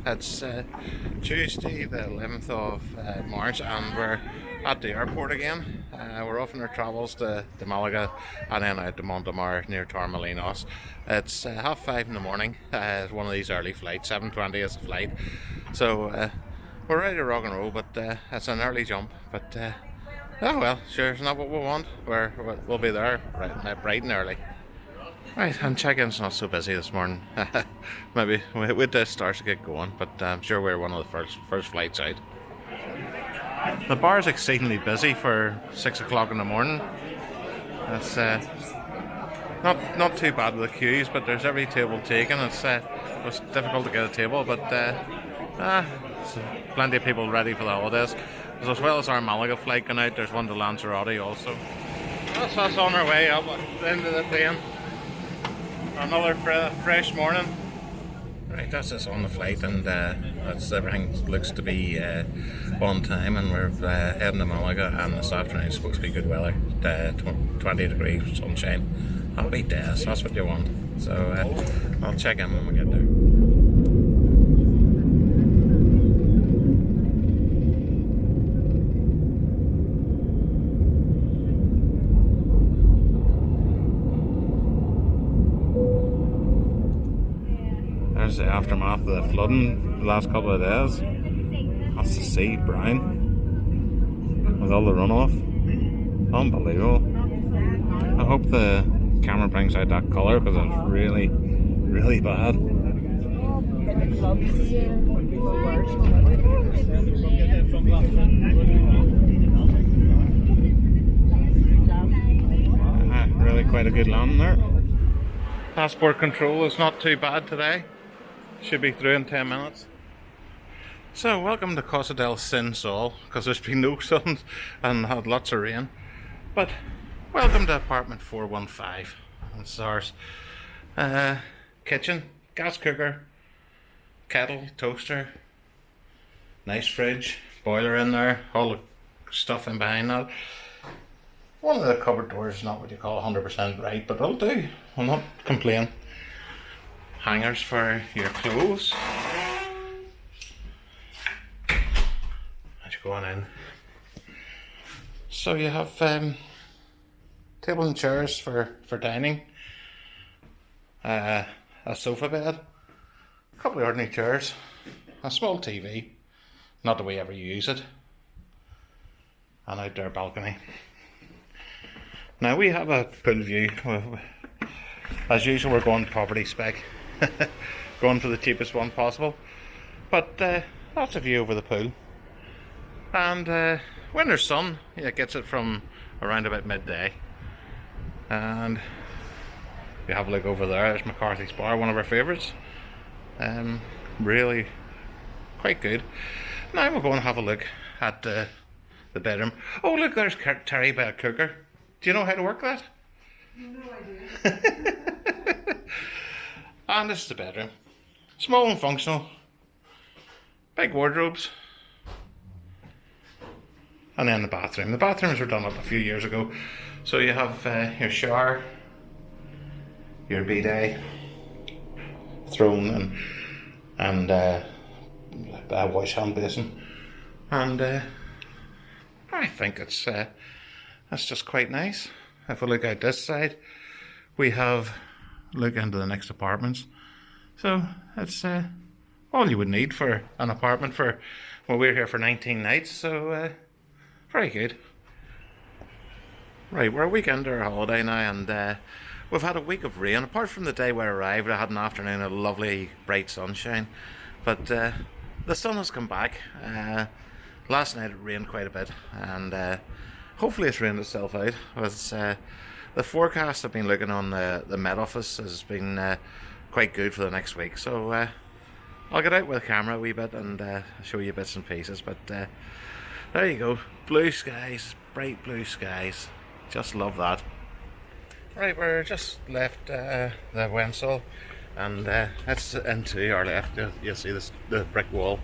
It's Tuesday the 11th of March, and we're at the airport again. We're off on our travels to Malaga and then out to Montemar near Torremolinos. It's 5:30 in the morning. It's one of these early flights, 7:20 is the flight. So we're ready to rock and roll, but it's an early jump. But oh well, sure, it's not what we want. We'll be there bright and early. Right, and check-in's not so busy this morning. Maybe with the stars to get going, but I'm sure we're one of the first flights out. The bar's exceedingly busy for 6 o'clock in the morning. It's not too bad with the queues, but there's every table taken. It's difficult to get a table, but there's plenty of people ready for the holidays. As well as our Malaga flight going out, there's one to Lanzarote also. That's us on our way up at the end of the plane. Another fresh morning. Right, that's us on the flight, and everything looks to be on time, and we're heading to Malaga, and this afternoon it's supposed to be good weather, 20 degrees sunshine. Happy days, that's what you want. So I'll check in when we get there. There's the aftermath of the flooding the last couple of days. That's the sea, brown, with all the runoff. Unbelievable. I hope the camera brings out that colour, because it's really, really bad. Really quite a good landing there. Passport control is not too bad today. Should be through in 10 minutes. So, welcome to Costa del Sol, because there's been no sun and had lots of rain. But, welcome to apartment 415. It's ours. Kitchen, gas cooker, kettle, toaster, nice fridge, boiler in there, all the stuff in behind that. One of the cupboard doors is not what you call 100% right, but it'll do. I'll not complain. Hangers for your clothes. As you're going in. So you have table and chairs for dining. A sofa bed. A couple of ordinary chairs. A small TV. Not that we ever use it. An outdoor balcony. Now we have a pool view. As usual, we're going property spec. Going for the cheapest one possible. But that's a view over the pool. And when there's sun, it gets it from around about midday. And you have a look over there. There's McCarthy's Bar, one of our favourites. Really quite good. Now we're going to have a look at the bedroom. Oh look, there's Terry Bell Cooker. Do you know how to work that? No idea. And this is the bedroom. Small and functional. Big wardrobes. And then the bathroom. The bathrooms were done up a few years ago. So you have your shower, your bidet, throne, and a wash hand basin. And I think that's just quite nice. If we look out this side, we have look into the next apartments. So it's all you would need for an apartment for, well, we're here for 19 nights, so very good. Right, we're a weekend or a holiday now, and we've had a week of rain. Apart from the day we arrived, I had an afternoon of lovely bright sunshine, but the sun has come back. Last night it rained quite a bit, and hopefully it's rained itself out. The forecast I've been looking on the Met Office has been quite good for the next week. So I'll get out with the camera a wee bit and show you bits and pieces. But there you go. Blue skies, bright blue skies. Just love that. Right, we're just left the Buensol, and it's into our left. You'll see the brick wall.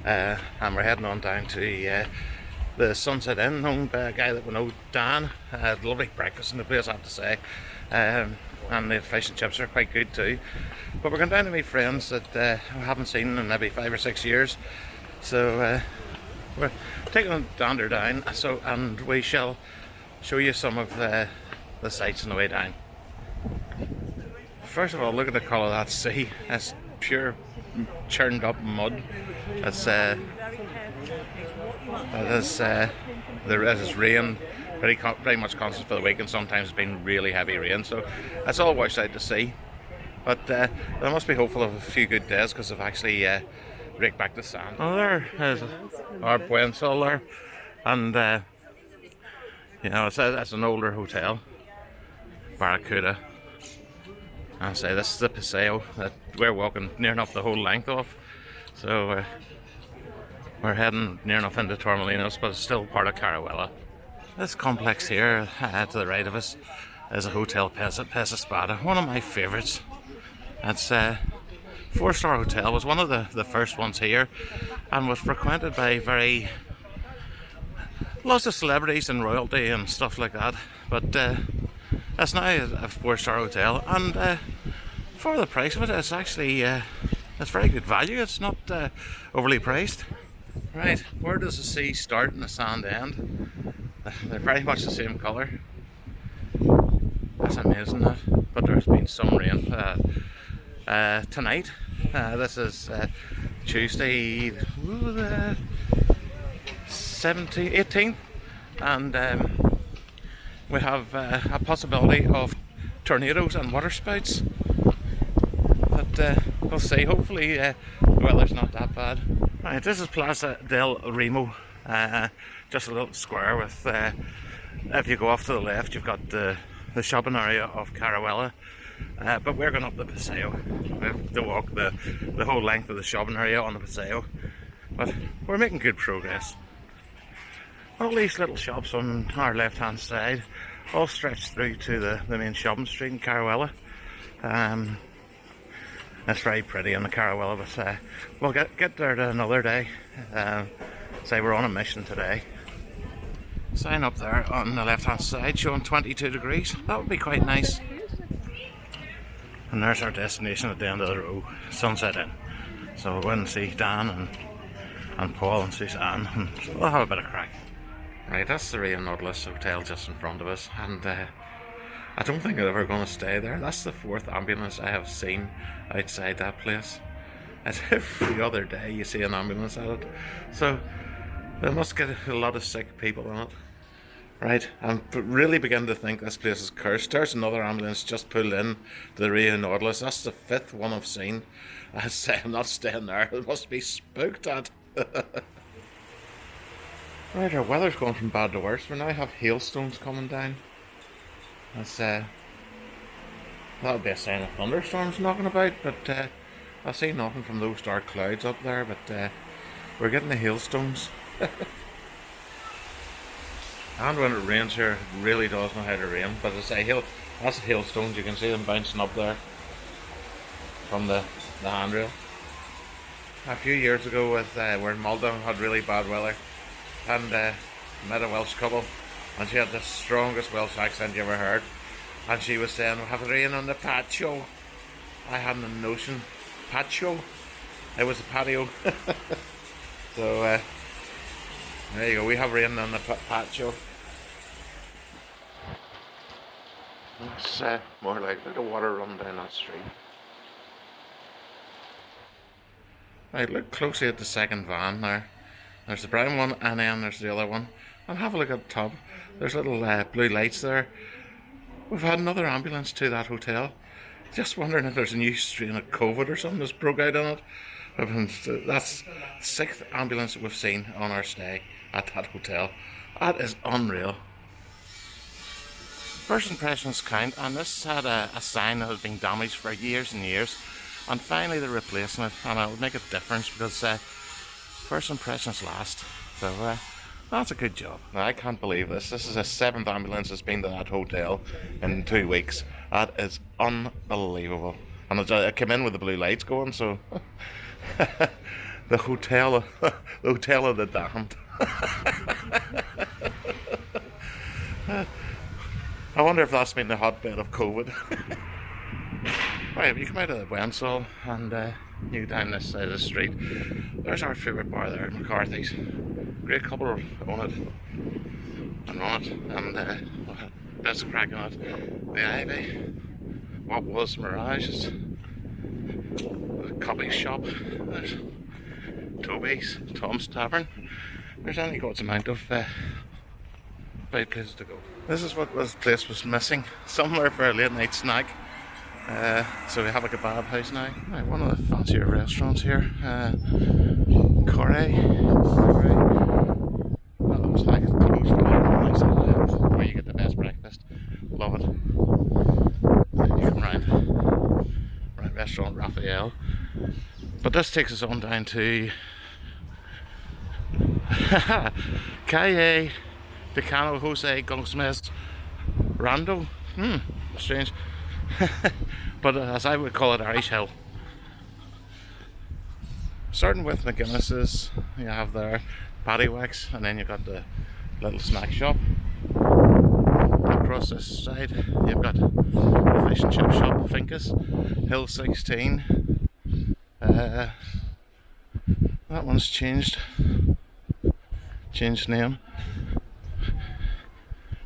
And we're heading on down to the Sunset Inn, owned by a guy that we know, Dan. Lovely breakfast in the place, I have to say. And the fish and chips are quite good too. But we're going down to meet friends that we haven't seen in maybe 5 or 6 years. So we're taking a dander down, and we shall show you some of the sights on the way down. First of all, look at the colour of that sea. It's pure churned up mud. It's there is rain pretty much constant for the week, and sometimes it's been really heavy rain, so it's all washed out to sea. But they must be hopeful of a few good days because they've actually raked back the sand. Oh, there is our Buensol there, and you know, it's an older hotel, Barracuda. And say this is the Paseo that we're walking near enough the whole length of. So we're heading near enough into Torremolinos, but it's still part of Caruella. This complex here to the right of us is a Hotel Pesa Spada, one of my favourites. It's a 4-star hotel, was one of the first ones here, and was frequented by lots of celebrities and royalty and stuff like that. But it's now a 4-star hotel, and for the price of it, it's actually it's very good value. It's not overly priced. Right, where does the sea start and the sand end? They're very much the same colour. That's amazing, that. But there's been some rain tonight. This is Tuesday, the 18th, and we have a possibility of tornadoes and waterspouts. But we'll see. Hopefully the weather's not that bad. Right, this is Plaza del Remo. Just a little square with, if you go off to the left, you've got the shopping area of Caruella. But we're going up the Paseo. We have to walk the whole length of the shopping area on the Paseo. But we're making good progress. All these little shops on our left hand side all stretch through to the main shopping street in Caruella. It's very pretty in the Caruella, but we'll get there another day. Say we're on a mission today. Sign up there on the left hand side showing 22 degrees. That would be quite nice. And there's our destination at the end of the row, Sunset Inn. So we'll go in and see Dan and Paul and Suzanne, and we'll have a bit of crack. Right, that's the Rio Nautilus Hotel just in front of us, and I don't think I'm ever going to stay there. That's the 4th ambulance I have seen outside that place. It's every other day you see an ambulance at it. So they must get a lot of sick people in it. Right, I'm really beginning to think this place is cursed. There's another ambulance just pulled in to the Rio Nautilus. That's the 5th one I've seen. I say I'm not staying there. It must be spooked at. Right, our weather's going from bad to worse. We now have hailstones coming down. That's that'll be a sign of thunderstorms knocking about, but I see nothing from those dark clouds up there, but we're getting the hailstones. And when it rains here, it really does know how to rain. But as I say, that's the hailstones. You can see them bouncing up there from the handrail. A few years ago, we're in Malta, had really bad weather, and met a Welsh couple, and she had the strongest Welsh accent you ever heard, and she was saying, "We have rain on the patio." I hadn't a notion. Patio? It was a patio. So there you go, we have rain on the patio. It's more like the water running down that street. Right, look closely at the second van there. There's the brown one, and then there's the other one. And have a look at the top. There's little blue lights there. We've had another ambulance to that hotel. Just wondering if there's a new strain of COVID or something that's broke out on it. That's the 6th ambulance that we've seen on our stay at that hotel. That is unreal. First impressions count, and this had a sign that had been damaged for years and years, and finally they're replacing it, and it'll make a difference because first impressions last. So that's a good job. Now, I can't believe this. This is the 7th ambulance that's been to that hotel in 2 weeks. That is unbelievable. And I came in with the blue lights going, so the hotel of the damned. I wonder if that's been the hotbed of COVID. Right, we come out of the Buensol and you go down this side of the street. There's our favourite bar there, McCarthy's. Great couple own it and run it, and best crack on it. The Ivy, what was Mirage, is the coffee shop. There's Toby's, Tom's Tavern. There's any god's amount of great places to go. This is what this place was missing, somewhere for a late night snack. So we have a kebab house now. One of the fancier restaurants here. Corey. Well, it was like closed for nice where you get the best breakfast. Love it. Then you come round restaurant Raphael. But this takes us on down to Calle Decano Jose Goldsmiths Rando. Strange. But as I would call it, Irish Hill. Starting with McGuinness's, you have their Paddywhacks, and then you've got the little snack shop. Across this side, you've got the fish and chip shop, Finkus, Hill 16. That one's changed name.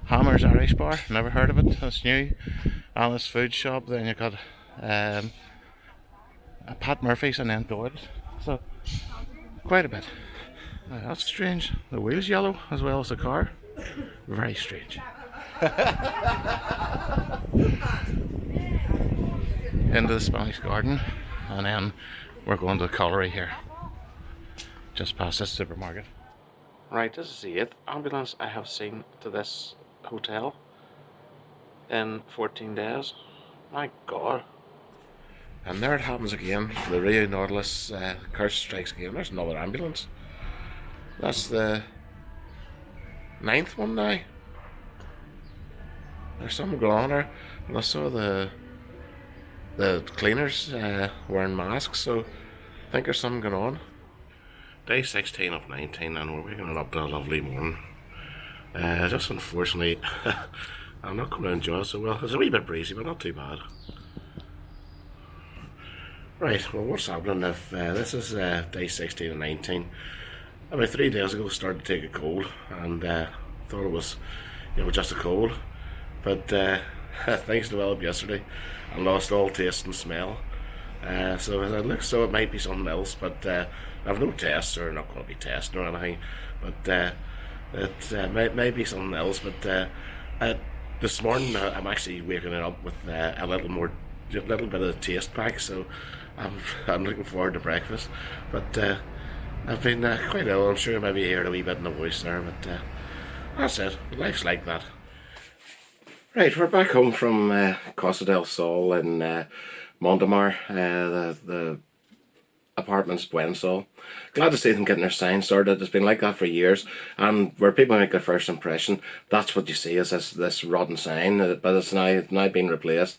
Hammer's Irish Bar, never heard of it, that's new. Anna's Food Shop, then you've got a Pat Murphy's, and then Doyle's. So, quite a bit. That's strange. The wheel's yellow as well as the car. Very strange. Into the Spanish Garden, and then we're going to the colliery here, just past this supermarket. Right, this is the 8th ambulance I have seen to this hotel in 14 days. My God. And there it happens again. The Rio Nautilus curse strikes again. There's another ambulance. That's the 9th one now. There's something going on there. And I saw the cleaners wearing masks, so I think there's something going on. Day 16 of 19, and we're waking up to a lovely morning. Just unfortunately, I'm not going to enjoy it so well. It's a wee bit breezy, but not too bad. Right, well, what's happening if this is day 16 and 19. About 3 days ago, started to take a cold, and thought it was, just a cold. But things developed yesterday, and lost all taste and smell. So it looks so it might be something else, but I've no tests, or not going to be testing or anything. But it may be something else. But this morning I'm actually waking it up with a little bit of taste back. So I'm looking forward to breakfast. But I've been quite ill. I'm sure maybe you heard a wee bit in the voice there. But that's it. Life's like that. Right, we're back home from Costa del Sol in Montemar, the apartments Buensol. Glad to see them getting their sign sorted. It's been like that for years, and where people make their first impression, that's what you see is this rotten sign, but it's now been replaced.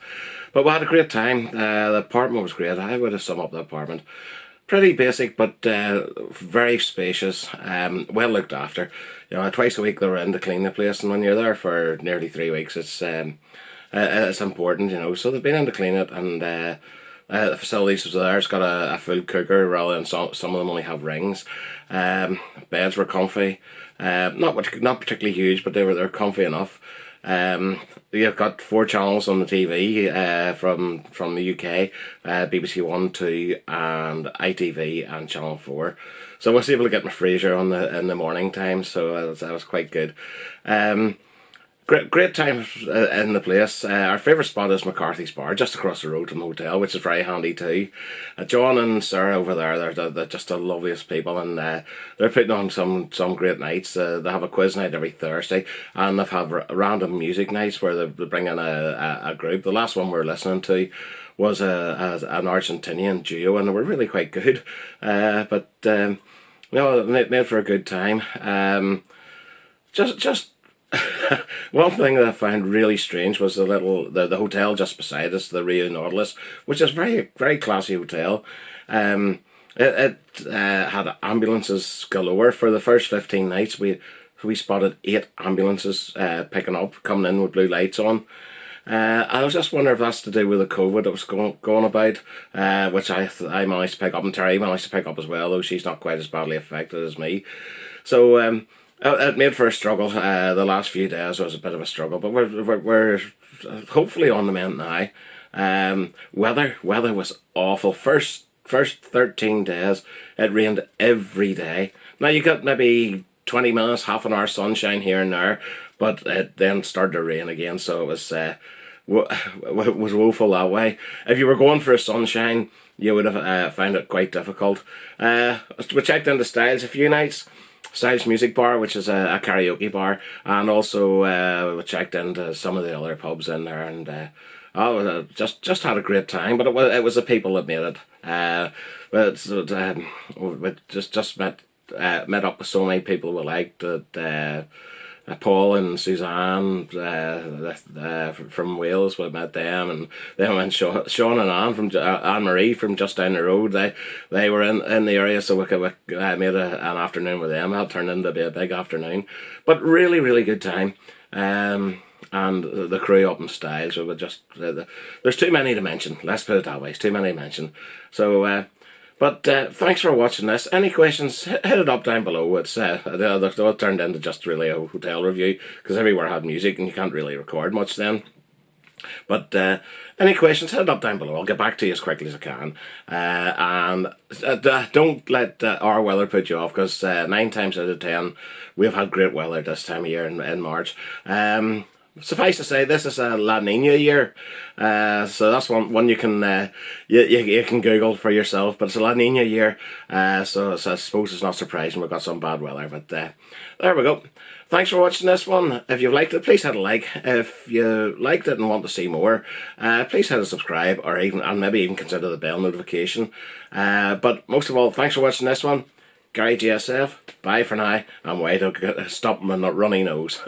But we had a great time. The apartment was great. I would have summed up the apartment. Pretty basic, but very spacious, well looked after. Twice a week they were in to clean the place, and when you're there for nearly 3 weeks, it's important, So they've been in to clean it, and the facilities was there. It's got a full cooker rather than some of them only have rings. Beds were comfy, not particularly huge, but they're comfy enough. You've got 4 channels on the TV from the UK, BBC 1, 2 and ITV and Channel 4. So I was able to get my Frasier on in the morning time, so that was quite good. Great time in the place. Our favourite spot is McCarthy's Bar, just across the road from the hotel, which is very handy too. John and Sarah over there, they're just the loveliest people, and they're putting on some great nights. They have a quiz night every Thursday, and they have random music nights where they bring in a group. The last one we were listening to was an Argentinian duo, and they were really quite good. But made for a good time. Just one thing that I found really strange was the hotel just beside us, the Rio Nautilus, which is a very, very classy hotel. It had ambulances galore. For the first 15 nights, we spotted 8 ambulances coming in with blue lights on. I was just wondering if that's to do with the COVID that was going about, which I managed to pick up, and Terry managed to pick up as well, though she's not quite as badly affected as me. So it made for a struggle. The last few days was a bit of a struggle, but we're hopefully on the mend now. Weather was awful. First 13 days, it rained every day. Now you got maybe 20 minutes, half an hour sunshine here and there, but it then started to rain again, so it was woeful that way. If you were going for a sunshine, you would have found it quite difficult. We checked into Styles a few nights. Styles Music Bar, which is a karaoke bar, and also we checked into some of the other pubs in there, and just had a great time. But it was the people that made it. We just met up with so many people we liked that. Paul and Suzanne from Wales, we met them, and then went Sean and Anne from Anne Marie from just down the road. They were in the area, so we made an afternoon with them. That turned into be a big afternoon, but really good time. And the crew up in Styles, we would just there's too many to mention. Let's put it that way. It's too many to mention. So. But thanks for watching this. Any questions, hit it up down below. It's it turned into just really a hotel review, because everywhere had music and you can't really record much then. But any questions, hit it up down below. I'll get back to you as quickly as I can. And don't let our weather put you off, because 9 times out of 10 we've had great weather this time of year in March. Suffice to say, this is a La Nina year, so that's one you can you can Google for yourself. But it's a La Nina year, so I suppose it's not surprising we've got some bad weather. But there we go. Thanks for watching this one. If you've liked it, please hit a like. If you liked it and want to see more, please hit a subscribe, or maybe even consider the bell notification. But most of all, thanks for watching this one. Gary GSF. Bye for now. I'm way to stop my runny nose.